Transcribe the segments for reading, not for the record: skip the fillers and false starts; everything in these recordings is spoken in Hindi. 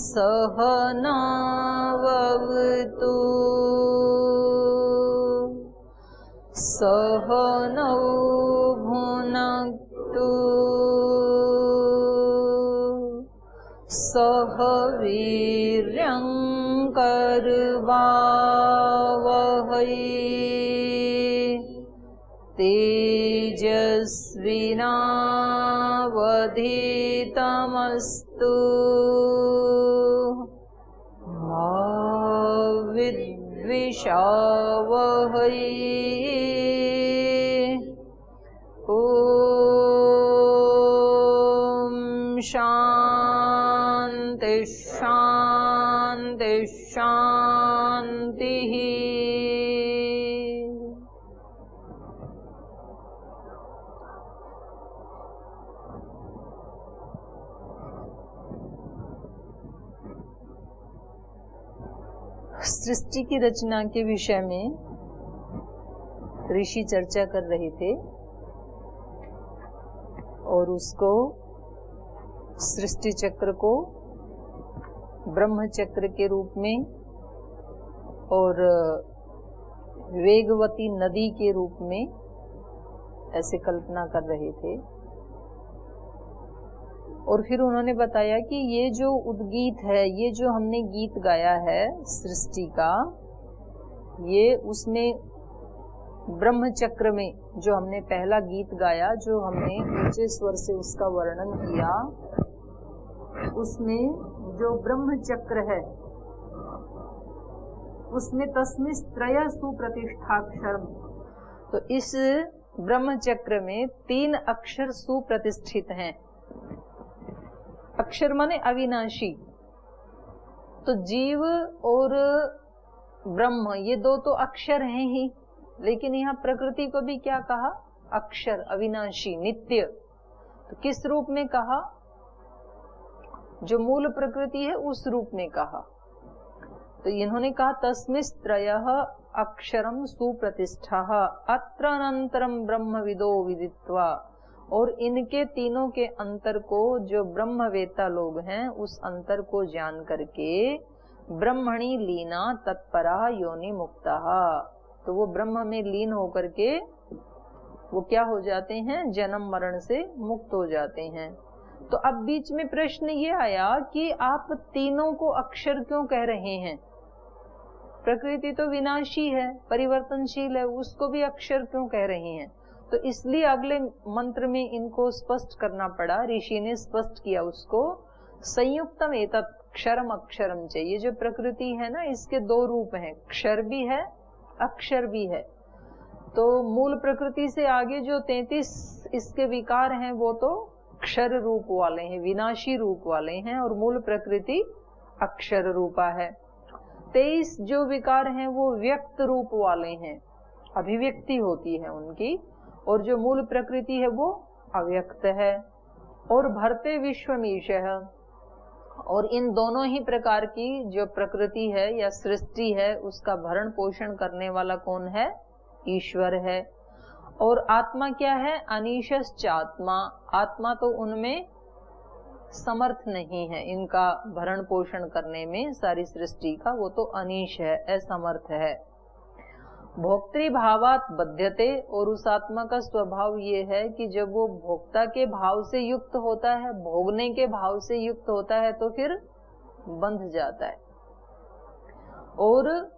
सहनावतु सहनौ भुनक्तु सह वीर्यं करवावहै तेजस्विनावधीतमस्तु मा विद्विषावहै ॐ शान्ति शान्ति शान्तिः। सृष्टि की रचना के विषय में ऋषि चर्चा कर रहे थे और उसको सृष्टि चक्र को ब्रह्म चक्र के रूप में और वेगवती नदी के रूप में ऐसे कल्पना कर रहे थे। और फिर उन्होंने बताया कि ये जो उद्गीत है, ये जो हमने गीत गाया है सृष्टि का, ये उसमें ब्रह्म चक्र में जो हमने पहला गीत गाया, जो हमने ऊंचे स्वर से उसका वर्णन किया, उसमें जो ब्रह्म चक्र है उसमें तस्मिस् त्रय सुप्रतिष्ठाक्षरम, तो इस ब्रह्म चक्र में 3 अक्षर सुप्रतिष्ठित हैं। अक्षर माने अविनाशी। तो जीव और ब्रह्म ये 2 तो अक्षर हैं ही, लेकिन यहाँ प्रकृति को भी क्या कहा? अक्षर, अविनाशी, नित्य। तो किस रूप में कहा? जो मूल प्रकृति है उस रूप में कहा। तो इन्होंने कहा तस्मिस् त्रयः अक्षरम सुप्रतिष्ठः अत्र अनंतरम ब्रह्मविदो विदित्वा, और इनके तीनों के अंतर को जो ब्रह्मवेत्ता लोग हैं उस अंतर को जान करके ब्रह्मणि लीना तत्परा योनि मुक्ता, तो वो ब्रह्म में लीन होकर के वो क्या हो जाते हैं? जन्म मरण से मुक्त हो जाते हैं। तो अब बीच में प्रश्न ये आया कि आप तीनों को अक्षर क्यों कह रहे हैं? प्रकृति तो विनाशी है, परिवर्तनशील है, उसको भी अक्षर क्यों कह रहे हैं? तो इसलिए अगले मंत्र में इनको स्पष्ट करना पड़ा। ऋषि ने स्पष्ट किया उसको, संयुक्तम एतत् क्षरम अक्षरम च। ये जो प्रकृति है ना, इसके 2 रूप हैं, क्षर भी है अक्षर भी है। तो मूल प्रकृति से आगे जो 33 इसके विकार हैं वो तो क्षर रूप वाले हैं, विनाशी रूप वाले हैं, और मूल प्रकृति अक्षर रूपा है। 23 जो विकार हैं वो व्यक्त रूप वाले हैं, अभिव्यक्ति होती है उनकी, और जो मूल प्रकृति है वो अव्यक्त है। और भरते विश्वमीशः, और इन दोनों ही प्रकार की जो प्रकृति है या सृष्टि है उसका भरण पोषण करने वाला कौन है? ईश्वर है। और आत्मा क्या है? अनीशश्च आत्मा, आत्मा तो उनमें समर्थ नहीं है इनका भरण पोषण करने में, सारी सृष्टि का, वो तो अनीश है, असमर्थ है। भोक्तृभावात् बध्यते, और उस आत्मा का स्वभाव ये है कि जब वो भोक्ता के भाव से युक्त होता है, भोगने के भाव से युक्त होता है, तो फिर बंध जाता है। और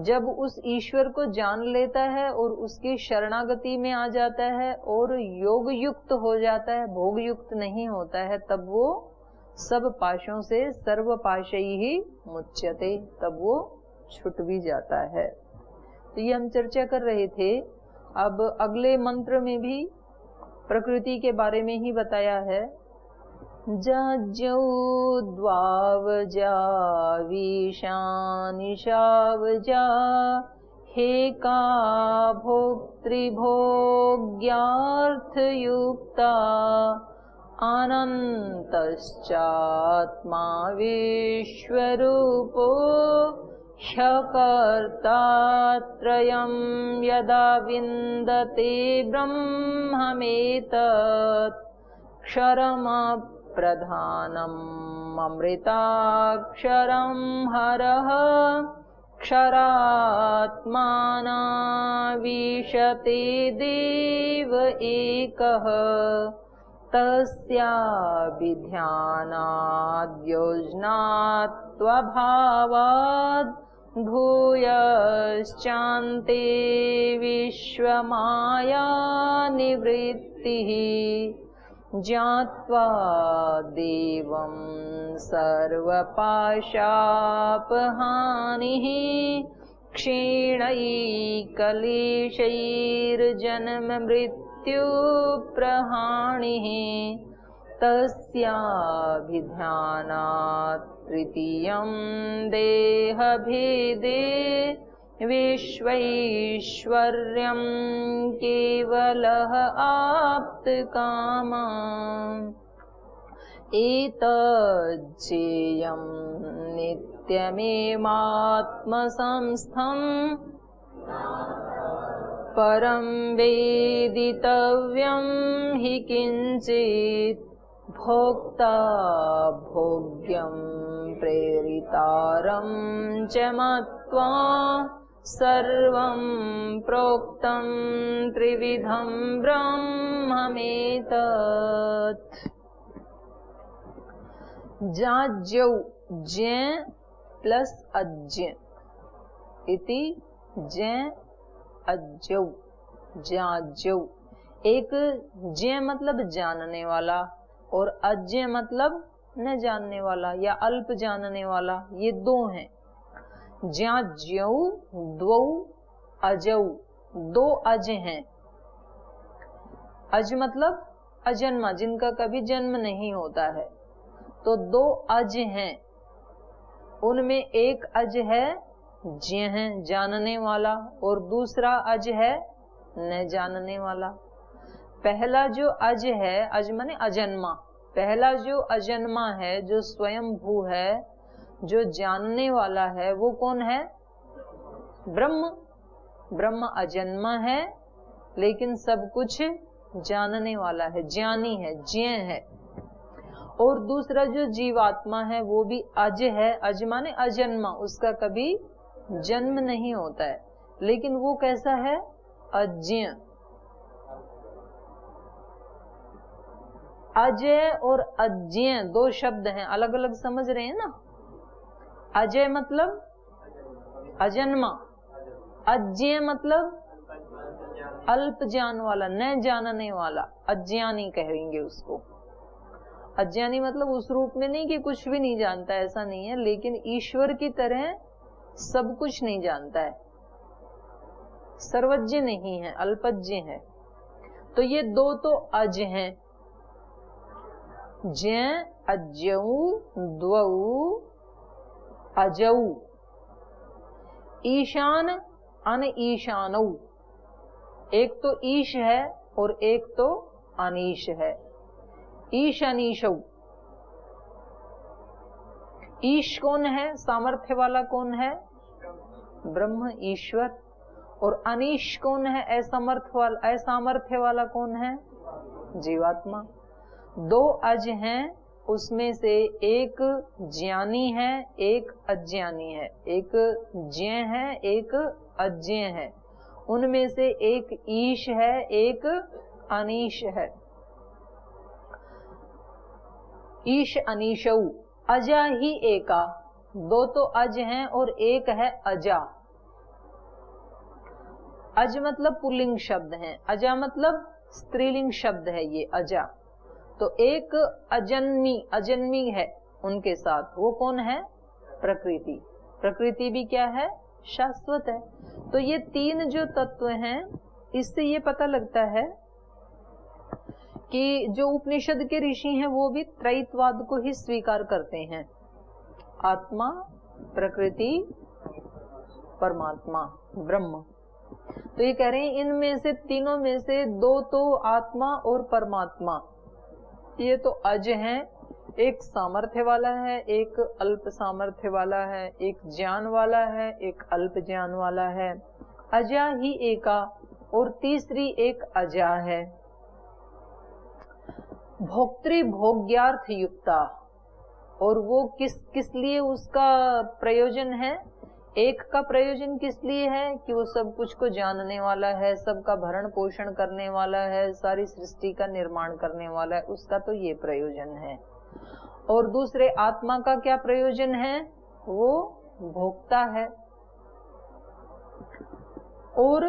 जब उस ईश्वर को जान लेता है और उसकी शरणागति में आ जाता है और योग युक्त हो जाता है, भोग युक्त नहीं होता है, तब वो सब पाशों से सर्व पाशैः मुच्यते, तब वो छूट भी जाता है। तो ये हम चर्चा कर रहे थे। अब अगले मंत्र में भी प्रकृति के बारे में ही बताया है। जज्ञौ द्वावजा विशानिशावजा हेका भोक्तृभोग्यार्थयुक्ता अनन्तश्चात्मा विश्वरूपो ह्यकर्तात्रयं यदा विन्दते ब्रह्ममेतत् क्षरमप्यक्षरमव्यक्तम् प्रधानम् अमृताक्षरं हरः क्षरात्माना विशते देव एकः तस्याभिध्यानाद्योजनात्वभावाद् भूयश्चान्ते विश्वमाया निवृत्तिः ज्ञात्वा देवं सर्वपाशापहानिः क्षीणैकलेशैर्जन्म मृत्युप्रहाणिः तस्याभिध्यानात् तृतीयं देहभेदे विश्वैश्वर्यं केवलः आप्तकामा एतज्जेयं नित्यमेवात्मसंस्थं परं वेदितव्यं हि किञ्चित् भोक्ता भोग्यं प्रेरितारं च मत्वा सर्वं प्रोक्तं त्रिविधं ब्रह्ममेतत्। जाज्यौ ज्ञ प्लस अज्ञ इति ज्ञ अज्ञौ जाज्यौ। एक ज्ञ मतलब जानने वाला और अज्ञ मतलब न जानने वाला या अल्प जानने वाला, ये दो हैं। जाज्यौ द्वौ अजौ, दो अज हैं। अज मतलब अजन्मा, जिनका कभी जन्म नहीं होता है। तो दो अज हैं, उनमें एक अज है ज्ञ है जानने वाला और दूसरा अज है न जानने वाला। पहला जो अज है, अज माने अजन्मा, पहला जो अजन्मा है, जो स्वयंभू है, जो जानने वाला है, वो कौन है? ब्रह्म। ब्रह्म अजन्मा है लेकिन सब कुछ जानने वाला है, ज्ञानी है, ज्ञ है। और दूसरा जो जीवात्मा है वो भी अज है, अज माने अजन्मा, उसका कभी जन्म नहीं होता है, लेकिन वो कैसा है? अज्ञ। अजय और अज्ञ दो शब्द हैं, अलग अलग समझ रहे हैं ना। अजय मतलब अजन्मा, अज्ञ मतलब अल्प ज्ञान वाला, न जानने वाला, अज्ञानी कहेंगे उसको। अज्ञानी मतलब उस रूप में नहीं कि कुछ भी नहीं जानता, ऐसा नहीं है, लेकिन ईश्वर की तरह सब कुछ नहीं जानता है, सर्वज्ञ नहीं है, अल्पज्ञ है। तो ये दो तो अज हैं, ज्ञ अज्ञौ द्वौ अजौ। ईशान अन ईशानौ, एक तो ईश है और एक तो अनीश है। ईश अनीशौ, ईश कौन है? सामर्थ्य वाला कौन है? ब्रह्म ईश्वर। और अनीश कौन है? असामर्थ्य वाला कौन है? जीवात्मा। दो अज हैं, उसमें से एक ज्ञानी है, एक अज्ञानी है, एक ज्ञ है, एक अज्ञ है। उनमें से एक ईश है, एक अनीश है। ईश अनीशौ, अजा ही एका, दो तो अज हैं और एक है अजा। अज मतलब पुल्लिंग शब्द है, अजा मतलब स्त्रीलिंग शब्द है ये अजा। तो एक अजन्मी है उनके साथ, वो कौन है? प्रकृति। प्रकृति भी क्या है? शाश्वत है। तो ये तीन जो तत्व हैं, इससे ये पता लगता है कि जो उपनिषद के ऋषि हैं वो भी त्रैतवाद को ही स्वीकार करते हैं, आत्मा, प्रकृति, परमात्मा, ब्रह्म। तो ये कह रहे हैं इनमें से, तीनों में से दो तो आत्मा और परमात्मा, ये तो अज हैं, एक सामर्थ्य वाला है, एक अल्प सामर्थ्य वाला है, एक ज्ञान वाला है, एक अल्प ज्ञान वाला है। अजा ही एका, और तीसरी एक अजा है। भोक्तृ भोग्यार्थ युक्ता, और वो किस लिए उसका प्रयोजन है? एक का प्रयोजन किस लिए है कि वो सब कुछ को जानने वाला है, सबका भरण पोषण करने वाला है, सारी सृष्टि का निर्माण करने वाला है, उसका तो ये प्रयोजन है। और दूसरे आत्मा का क्या प्रयोजन है? वो भोक्ता है। और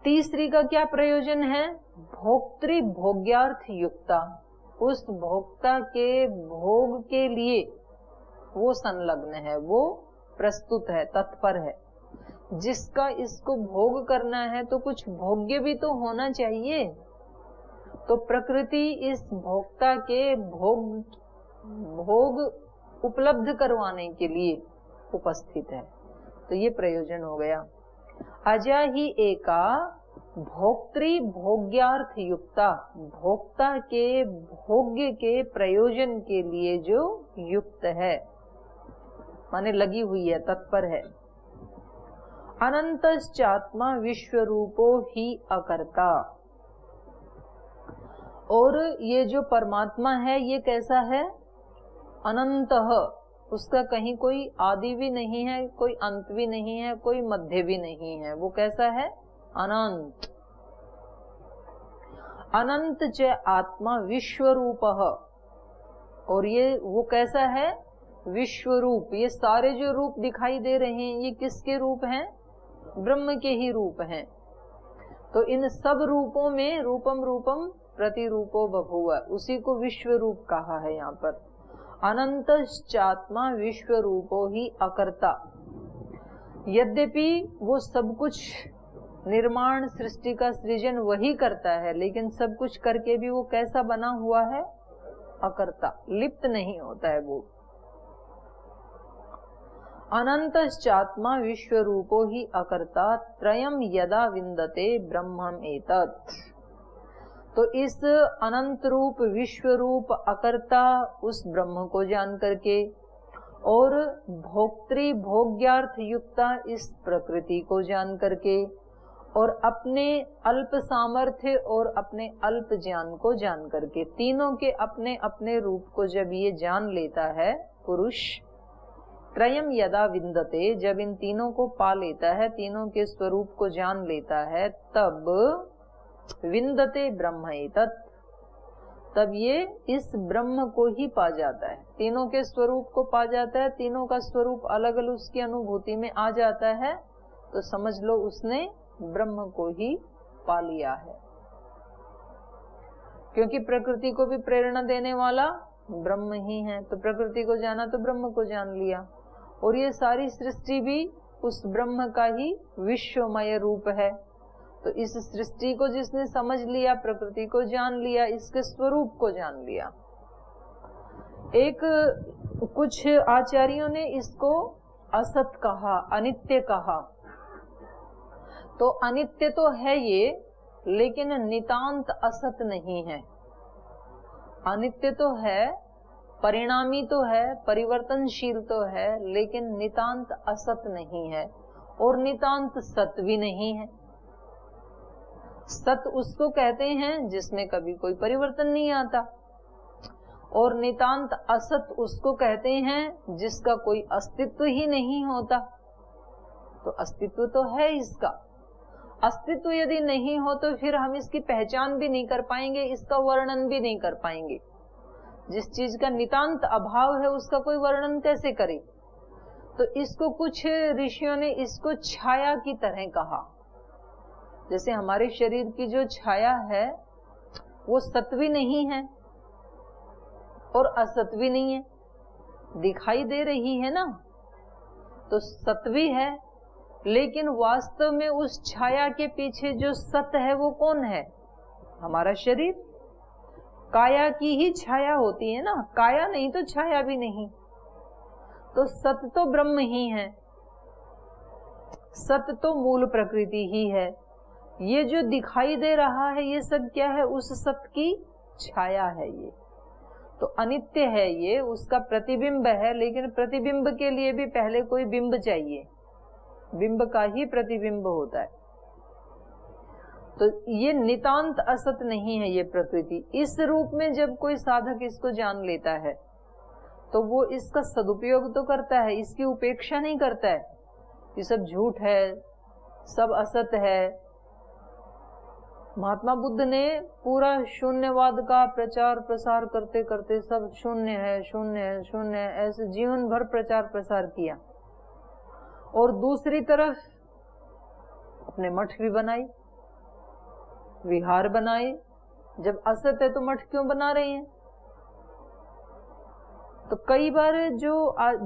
तीसरी का क्या प्रयोजन है? भोक्तृ भोग्यार्थ युक्ता, उस भोक्ता के भोग के लिए वो संलग्न है, वो प्रस्तुत है, तत्पर है। जिसका इसको भोग करना है तो कुछ भोग्य भी तो होना चाहिए। तो प्रकृति इस भोक्ता के भोग उपलब्ध करवाने के लिए उपस्थित है। तो ये प्रयोजन हो गया। अजा ही एका भोक्तृ भोग्यार्थ युक्ता, भोक्ता के भोग्य के प्रयोजन के लिए जो युक्त है, माने लगी हुई है, तत्पर है। अनंतश्चात्मा विश्वरूपो ही अकर्ता, और ये जो परमात्मा है ये कैसा है? अनंतः, उसका कहीं कोई आदि भी नहीं है, कोई अंत भी नहीं है, कोई मध्य भी नहीं है। वो कैसा है? अनंत। अनंत च आत्मा विश्वरूपः, और ये वो कैसा है? विश्वरूप। ये सारे जो रूप दिखाई दे रहे हैं ये किसके रूप हैं? ब्रह्म के ही रूप हैं। तो इन सब रूपों में रूपम रूपम प्रतिरूपो बभूव, उसी को विश्व रूप कहा है यहाँ पर। अनंतश्चात्मा विश्व रूपो ही अकर्ता, यद्यपि वो सब कुछ निर्माण सृष्टि का सृजन वही करता है, लेकिन सब कुछ करके भी वो कैसा बना हुआ है? अकर्ता, लिप्त नहीं होता है वो। अनंतश्चात्मा विश्व रूपो ही अकर्ता त्रयम यदा विन्दते ब्रह्मम एतत्। तो इस अनंत रूप विश्व रूप अकर्ता उस ब्रह्म को जान करके और भोक्तृ भोग्यार्थ युक्ता इस प्रकृति को जान करके और अपने अल्प सामर्थ्य और अपने अल्प ज्ञान को जान करके, तीनों के अपने अपने रूप को जब ये जान लेता है पुरुष, त्रयम यदा विन्दते, जब इन तीनों को पा लेता है, तीनों के स्वरूप को जान लेता है, तब विन्दते ब्रह्म एतत्, तब ये इस ब्रह्म को ही पा जाता है। तीनों के स्वरूप को पा जाता है, तीनों का स्वरूप अलग अलग उसकी अनुभूति में आ जाता है, तो समझ लो उसने ब्रह्म को ही पा लिया है। क्योंकि प्रकृति को भी प्रेरणा देने वाला ब्रह्म ही है, तो प्रकृति को जाना तो ब्रह्म को जान लिया। और ये सारी सृष्टि भी उस ब्रह्म का ही विश्वमय रूप है। तो इस सृष्टि को जिसने समझ लिया, प्रकृति को जान लिया, इसके स्वरूप को जान लिया। एक कुछ आचार्यों ने इसको असत कहा, अनित्य कहा। तो अनित्य तो है ये, लेकिन नितांत असत नहीं है। अनित्य तो है, परिणामी तो है, परिवर्तनशील तो है, लेकिन नितांत असत नहीं है और नितांत सत भी नहीं है। सत उसको कहते हैं जिसमें कभी कोई परिवर्तन नहीं आता, और नितांत असत उसको कहते हैं जिसका कोई अस्तित्व ही नहीं होता। तो अस्तित्व तो है इसका, अस्तित्व यदि नहीं हो तो फिर हम इसकी पहचान भी नहीं कर पाएंगे, इसका वर्णन भी नहीं कर पाएंगे। जिस चीज का नितांत अभाव है उसका कोई वर्णन कैसे करे? तो इसको कुछ ऋषियों ने इसको छाया की तरह कहा। जैसे हमारे शरीर की जो छाया है वो सत्वी नहीं है और असत्वी नहीं है, दिखाई दे रही है ना, तो सत्वी है, लेकिन वास्तव में उस छाया के पीछे जो सत है वो कौन है? हमारा शरीर। काया की ही छाया होती है ना, काया नहीं तो छाया भी नहीं। तो सत तो ब्रह्म ही है, सत तो मूल प्रकृति ही है। ये जो दिखाई दे रहा है ये सब क्या है? उस सत की छाया है। ये तो अनित्य है, ये उसका प्रतिबिंब है, लेकिन प्रतिबिंब के लिए भी पहले कोई बिंब चाहिए, बिंब का ही प्रतिबिंब होता है। तो ये नितांत असत नहीं है ये प्रकृति। इस रूप में जब कोई साधक इसको जान लेता है तो वो इसका सदुपयोग तो करता है, इसकी उपेक्षा नहीं करता है। ये सब झूठ है, सब असत है। महात्मा बुद्ध ने पूरा शून्यवाद का प्रचार प्रसार करते करते सब शून्य है, शून्य है, शून्य है, ऐसे जीवन भर प्रचार प्रसार किया। और दूसरी तरफ अपने मठ भी बनाई, विहार बनाए। जब असत है तो मठ क्यों बना रहे हैं? तो कई बार जो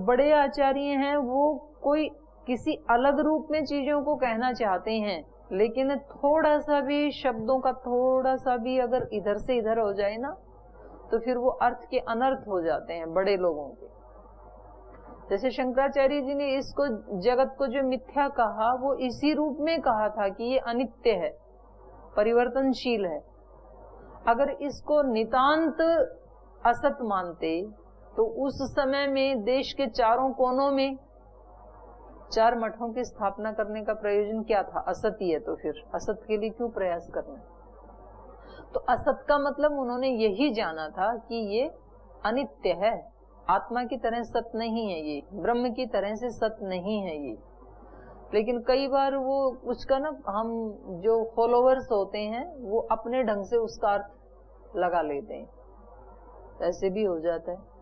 बड़े आचार्य हैं वो कोई किसी अलग रूप में चीजों को कहना चाहते हैं, लेकिन थोड़ा सा भी शब्दों का थोड़ा सा भी अगर इधर से इधर हो जाए ना तो फिर वो अर्थ के अनर्थ हो जाते हैं बड़े लोगों के। जैसे शंकराचार्य जी ने इसको जगत को जो मिथ्या कहा वो इसी रूप में कहा था कि ये अनित्य है, परिवर्तनशील है। अगर इसको नितांत असत मानते तो उस समय में देश के चारों कोनों में 4 मठों की स्थापना करने का प्रयोजन क्या था? असत ही है तो फिर असत के लिए क्यों प्रयास करना? तो असत का मतलब उन्होंने यही जाना था कि ये अनित्य है, आत्मा की तरह सत नहीं है, ये ब्रह्म की तरह से सत नहीं है ये। लेकिन कई बार वो उसका ना हम जो फॉलोवर्स होते हैं वो अपने ढंग से उसका अर्थ लगा लेते हैं, ऐसे भी हो जाता है।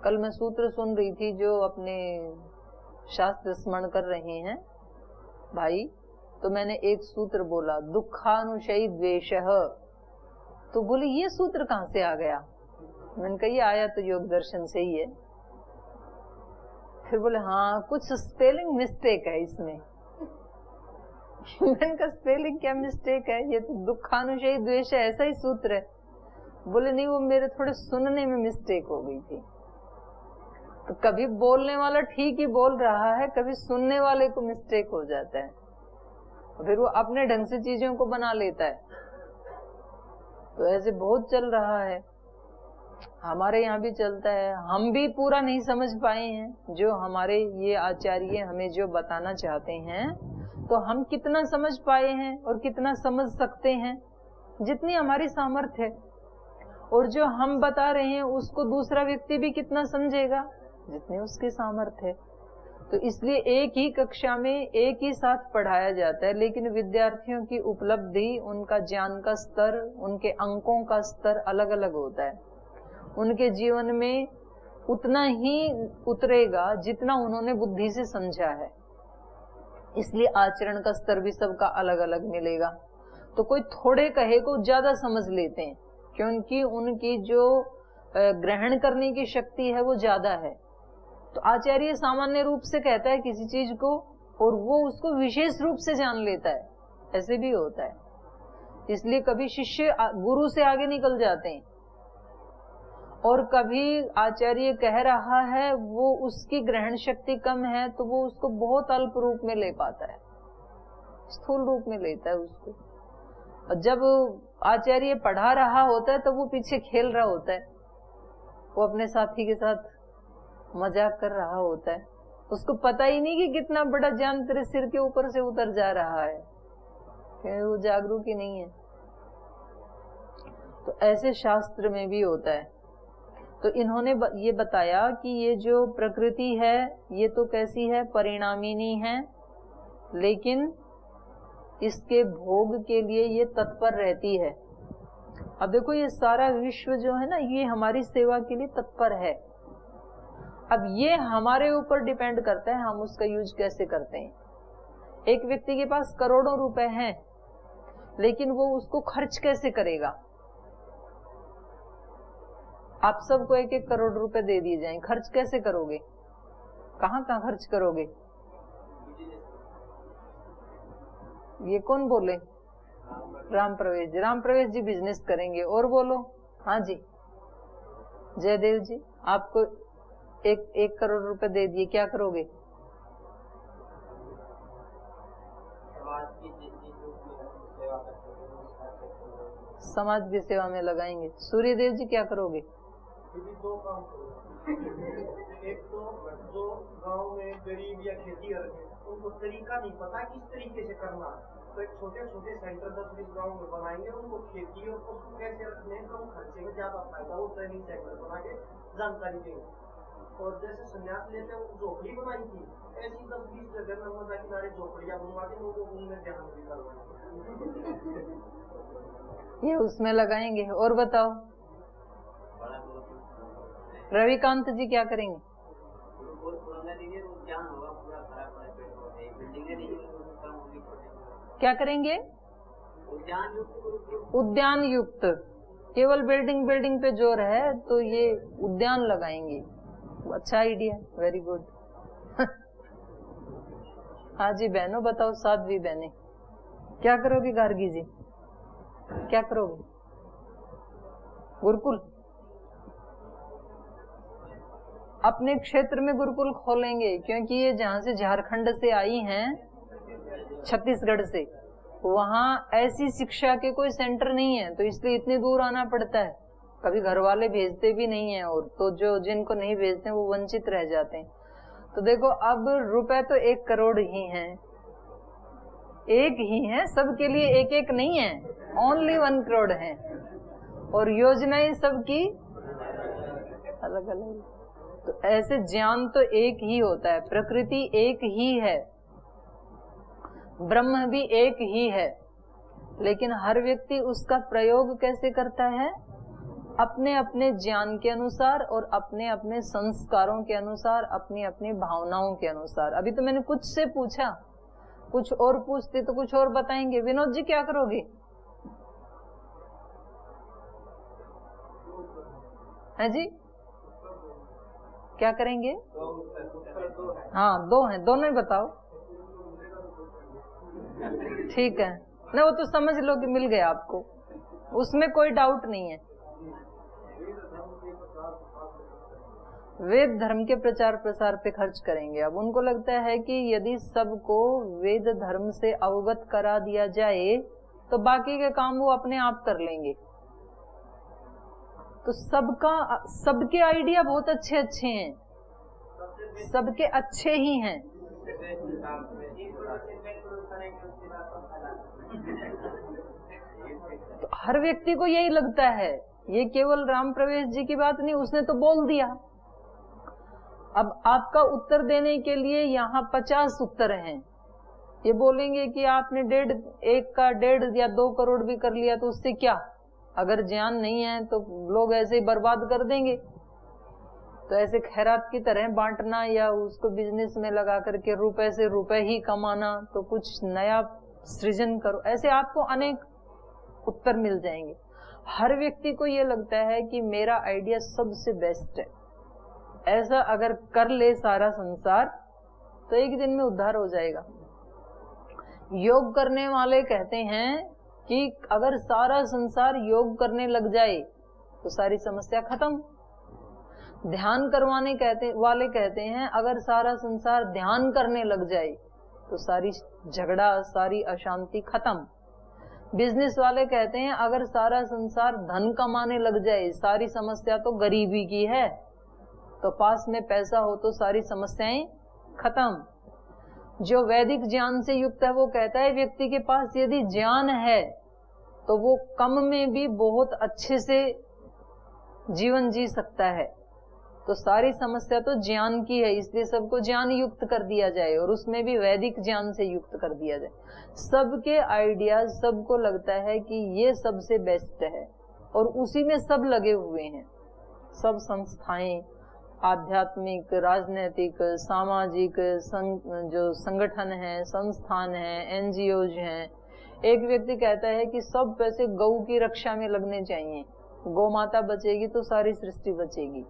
कल मैं सूत्र सुन रही थी जो अपने शास्त्र स्मरण कर रहे हैं भाई, तो मैंने एक सूत्र बोला दुखानुशयी द्वेषः, तो बोले ये सूत्र कहाँ से आ गया? मैंने कहा ये आया तो योग दर्शन से ही है। फिर बोले हाँ कुछ स्पेलिंग मिस्टेक है इसमें। मैंने कहा स्पेलिंग क्या मिस्टेक है? ये तो दुखानुशयी द्वेष है, ऐसा ही सूत्र है। बोले नहीं वो मेरे थोड़े सुनने में मिस्टेक हो गई थी। तो कभी बोलने वाला ठीक ही बोल रहा है, कभी सुनने वाले को मिस्टेक हो जाता है, फिर वो अपने ढंग से चीजों को बना लेता है। तो ऐसे बहुत चल रहा है, हमारे यहाँ भी चलता है। हम भी पूरा नहीं समझ पाए हैं जो हमारे ये आचार्य हमें जो बताना चाहते हैं, तो हम कितना समझ पाए हैं और कितना समझ सकते हैं, जितनी हमारी सामर्थ्य है। और जो हम बता रहे हैं उसको दूसरा व्यक्ति भी कितना समझेगा, जितने उसके सामर्थ्य है। तो इसलिए एक ही कक्षा में एक ही साथ पढ़ाया जाता है, लेकिन विद्यार्थियों की उपलब्धि, उनका ज्ञान का स्तर, उनके अंकों का स्तर अलग अलग होता है। उनके जीवन में उतना ही उतरेगा जितना उन्होंने बुद्धि से समझा है, इसलिए आचरण का स्तर भी सबका अलग अलग मिलेगा। तो कोई थोड़े कहे को ज्यादा समझ लेते हैं क्योंकि उनकी जो ग्रहण करने की शक्ति है वो ज्यादा है। तो आचार्य सामान्य रूप से कहता है किसी चीज को और वो उसको विशेष रूप से जान लेता है, ऐसे भी होता है। इसलिए कभी शिष्य गुरु से आगे निकल जाते हैं और कभी आचार्य कह रहा है वो उसकी ग्रहण शक्ति कम है तो वो उसको बहुत अल्प रूप में ले पाता है, स्थूल रूप में लेता है उसको। और जब आचार्य पढ़ा रहा होता है तो वो पीछे खेल रहा होता है, वो अपने साथी के साथ मजाक कर रहा होता है, उसको पता ही नहीं कि कितना बड़ा ज्ञान तेरे सिर के ऊपर से उतर जा रहा है, क्योंकि वो जागरूक ही नहीं है। तो ऐसे शास्त्र में भी होता है। तो इन्होंने ये बताया कि ये जो प्रकृति है ये तो कैसी है, परिणामिनी है, लेकिन इसके भोग के लिए ये तत्पर रहती है। अब देखो ये सारा विश्व जो है ना, ये हमारी सेवा के लिए तत्पर है। अब ये हमारे ऊपर डिपेंड करता है हम उसका यूज कैसे करते हैं। एक व्यक्ति के पास करोड़ों रुपए हैं लेकिन वो उसको खर्च कैसे करेगा? आप सबको 1-1 करोड़ रुपए दे दिए जाएं, खर्च कैसे करोगे? कहाँ कहाँ खर्च करोगे? ये कौन बोले? राम प्रवेश जी बिजनेस करेंगे। और बोलो। हाँ जी जयदेव जी, आपको 1 करोड़ रुपए दे दिए, क्या करोगे? समाज की सेवा में लगाएंगे। सूर्यदेव जी क्या करोगे? एक तो जो गांव में गरीब या खेती है उनको तरीका नहीं पता किस तरीके से करना, तो एक छोटे छोटे सेंटर 10-20 गाँव में बनाएंगे, उनको खेती और पशु कैसे रखने कम खर्चे में ज्यादा फायदा, वो ट्रेनिंग सेंटर बना के जानकारी देंगे। और जैसे संन्यास लेते हैं झोपड़ी बनाई थी, ऐसी 10-20 जगह में नर्मदा किनारे झोपड़ियां बनवा के लोगों को उनमें ध्यान भी करवाएंगे, ये उसमें लगाएंगे। और बताओ रविकांत जी क्या करेंगे? क्या करेंगे? उद्यान युक्त। केवल बिल्डिंग पे जोर है तो ये उद्यान लगाएंगे। अच्छा आइडिया, वेरी गुड। हाँ जी बहनों बताओ, साध्वी बहनें क्या करोगी? गार्गी जी क्या करोगे? गुरुकुल, अपने क्षेत्र में गुरुकुल खोलेंगे, क्योंकि ये जहाँ से झारखंड से आई हैं, छत्तीसगढ़ से, वहाँ ऐसी शिक्षा के कोई सेंटर नहीं है, तो इसलिए इतनी दूर आना पड़ता है। कभी घर वाले भेजते भी नहीं है, और तो जो जिनको नहीं भेजते वो वंचित रह जाते हैं। तो देखो अब रुपए तो 1 करोड़ ही हैं, एक ही है, सबके लिए एक एक नहीं है, ओनली 1 करोड़ है, और योजनाएं सबकी अलग अलग। तो ऐसे ज्ञान तो एक ही होता है, प्रकृति एक ही है, ब्रह्म भी एक ही है, लेकिन हर व्यक्ति उसका प्रयोग कैसे करता है? अपने अपने ज्ञान के अनुसार और अपने अपने संस्कारों के अनुसार, अपनी अपनी भावनाओं के अनुसार। अभी तो मैंने कुछ से पूछा, कुछ और पूछते तो कुछ और बताएंगे। विनोद जी क्या करोगे? है जी क्या करेंगे? हाँ 2 हैं, दोनों ही बताओ। ठीक है ना, वो तो समझ लो कि मिल गया आपको, उसमें कोई डाउट नहीं है। वेद धर्म के प्रचार प्रसार पे खर्च करेंगे। अब उनको लगता है कि यदि सबको वेद धर्म से अवगत करा दिया जाए तो बाकी के काम वो अपने आप कर लेंगे। तो सबके आइडिया बहुत अच्छे अच्छे हैं, सबके अच्छे ही हैं। तो हर व्यक्ति को यही लगता है, ये केवल राम प्रवेश जी की बात नहीं, उसने तो बोल दिया। अब आपका उत्तर देने के लिए यहाँ 50 उत्तर हैं। ये बोलेंगे कि आपने 1.5 या 2 करोड़ भी कर लिया तो उससे क्या, अगर ज्ञान नहीं है तो लोग ऐसे ही बर्बाद कर देंगे। तो ऐसे खैरात की तरह बांटना या उसको बिजनेस में लगा करके रुपए से रुपए ही कमाना, तो कुछ नया सृजन करो, ऐसे आपको अनेक उत्तर मिल जाएंगे। हर व्यक्ति को ये लगता है कि मेरा आइडिया सबसे बेस्ट है। ऐसा अगर कर ले सारा संसार तो एक दिन में उद्धार हो जाएगा। योग करने वाले कहते हैं कि अगर सारा संसार योग करने लग जाए तो सारी समस्या खत्म। ध्यान करवाने वाले कहते हैं अगर सारा संसार ध्यान करने लग जाए तो सारी झगड़ा, सारी अशांति खत्म। बिजनेस वाले कहते हैं अगर सारा संसार धन कमाने लग जाए, सारी समस्या तो गरीबी की है, तो पास में पैसा हो तो सारी समस्याएं खत्म। जो वैदिक ज्ञान से युक्त है वो कहता है व्यक्ति के पास यदि ज्ञान है तो वो कम में भी बहुत अच्छे से जीवन जी सकता है। तो सारी समस्या तो ज्ञान की है, इसलिए सबको ज्ञान युक्त कर दिया जाए, और उसमें भी वैदिक ज्ञान से युक्त कर दिया जाए। सबके आइडियाज, सबको लगता है कि ये सबसे बेस्ट है, और उसी में सब लगे हुए हैं। सब संस्थाएं, आध्यात्मिक, राजनैतिक, सामाजिक जो संगठन है, संस्थान है, एनजीओज हैं। एक व्यक्ति कहता है कि सब पैसे गौ की रक्षा में लगने चाहिए, गौ माता बचेगी तो सारी सृष्टि बचेगी।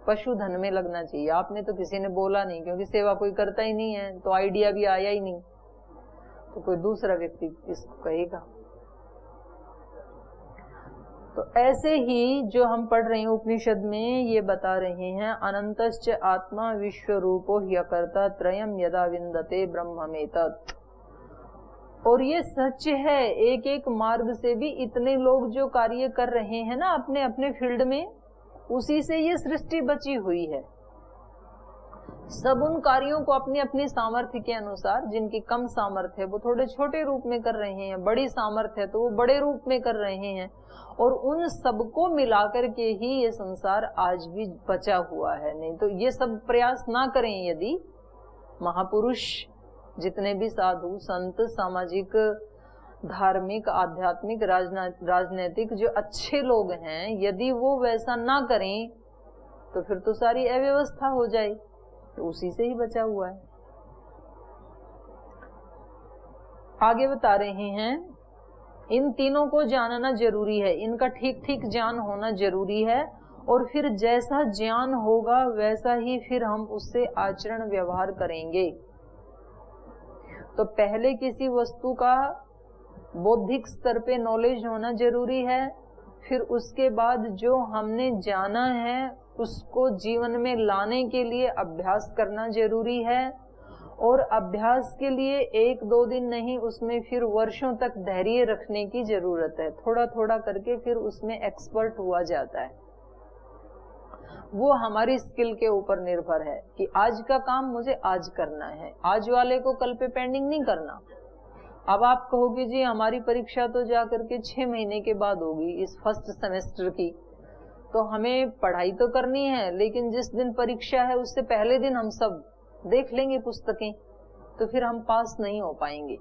पशुधन में लगना चाहिए। आपने तो किसी ने बोला नहीं, क्योंकि सेवा कोई करता ही नहीं है, तो आइडिया भी आया ही नहीं, तो कोई दूसरा व्यक्ति इसको कहेगा। तो ऐसे ही जो हम पढ़ रहे हैं उपनिषद में, ये बता रहे हैं अनंतश्च आत्मा विश्व रूपो ह्यकर्ता त्रयम् यदा विन्दते ब्रह्ममेतत्। और ये सच है, एक एक मार्ग से भी इतने लोग जो कार्य कर रहे हैं ना अपने अपने फील्ड में, उसी से ये सृष्टि बची हुई है। सब उन कार्यों को अपनी अपनी सामर्थ्य के अनुसार, जिनकी कम सामर्थ्य है वो थोड़े छोटे रूप में कर रहे हैं, बड़ी सामर्थ्य है तो वो बड़े रूप में कर रहे हैं, और उन सबको मिलाकर के ही ये संसार आज भी बचा हुआ है। नहीं तो ये सब प्रयास ना करें यदि महापुरुष, जितने भी साधु संत, सामाजिक, धार्मिक, आध्यात्मिक, राजनैतिक जो अच्छे लोग हैं, यदि वो वैसा ना करें तो फिर तो सारी अव्यवस्था हो जाए, तो उसी से ही बचा हुआ है। आगे बता रहे हैं, इन तीनों को जानना जरूरी है, इनका ठीक ठीक ज्ञान होना जरूरी है, और फिर जैसा ज्ञान होगा वैसा ही फिर हम उससे आचरण व्यवहार करेंगे। तो पहले किसी वस्तु का बौद्धिक स्तर पे नॉलेज होना जरूरी है, फिर उसके बाद जो हमने जाना है उसको जीवन में लाने के लिए अभ्यास करना जरूरी है, और अभ्यास के लिए 1-2 दिन नहीं, उसमें फिर वर्षों तक धैर्य रखने की जरूरत है। थोड़ा थोड़ा करके फिर उसमें एक्सपर्ट हुआ जाता है। वो हमारी स्किल के ऊपर निर्भर है कि आज का काम मुझे आज करना है, आज वाले को कल पे पेंडिंग नहीं करना। अब आप कहोगे जी हमारी परीक्षा तो जाकर के 6 महीने के बाद होगी इस फर्स्ट सेमेस्टर की, तो हमें पढ़ाई तो करनी है, लेकिन जिस दिन परीक्षा है उससे पहले दिन हम सब देख लेंगे पुस्तकें, तो फिर हम पास नहीं हो पाएंगे।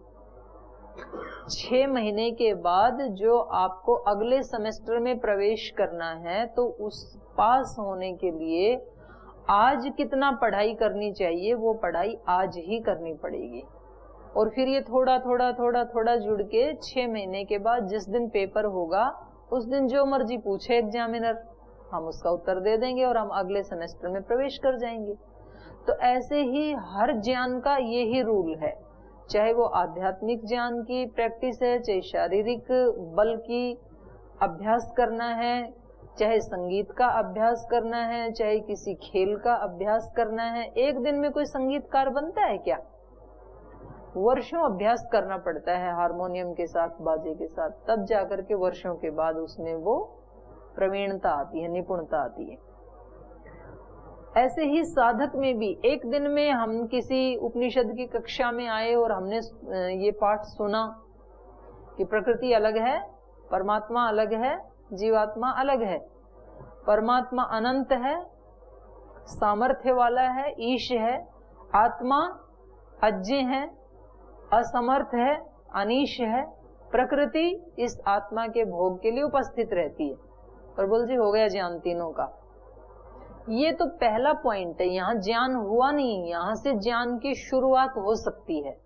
6 महीने के बाद जो आपको अगले सेमेस्टर में प्रवेश करना है, तो उस पास होने के लिए आज कितना पढ़ाई करनी चाहिए वो पढ़ाई आज ही करनी पड़ेगी। और फिर ये थोड़ा थोड़ा थोड़ा थोड़ा जुड़ के 6 महीने के बाद जिस दिन पेपर होगा उस दिन जो मर्जी पूछे एग्जामिनर, हम उसका उत्तर दे देंगे और हम अगले सेमेस्टर में प्रवेश कर जाएंगे। तो ऐसे ही हर ज्ञान का ये ही रूल है, चाहे वो आध्यात्मिक ज्ञान की प्रैक्टिस है, चाहे शारीरिक बल की अभ्यास करना है, चाहे संगीत का अभ्यास करना है, चाहे किसी खेल का अभ्यास करना है। एक दिन में कोई संगीतकार बनता है क्या? वर्षों अभ्यास करना पड़ता है हारमोनियम के साथ, बाजे के साथ, तब जाकर के वर्षों के बाद उसमें वो प्रवीणता आती है, निपुणता आती है। ऐसे ही साधक में भी एक दिन में हम किसी उपनिषद की कक्षा में आए और हमने ये पाठ सुना कि प्रकृति अलग है, परमात्मा अलग है, जीवात्मा अलग है। परमात्मा अनंत है, सामर्थ्य वाला है, ईश है। आत्मा अज्ञ है, असमर्थ है, अनीश है। प्रकृति इस आत्मा के भोग के लिए उपस्थित रहती है। और बोल जी हो गया ज्ञान तीनों का। ये तो पहला पॉइंट है, यहाँ ज्ञान हुआ नहीं, यहाँ से ज्ञान की शुरुआत हो सकती है।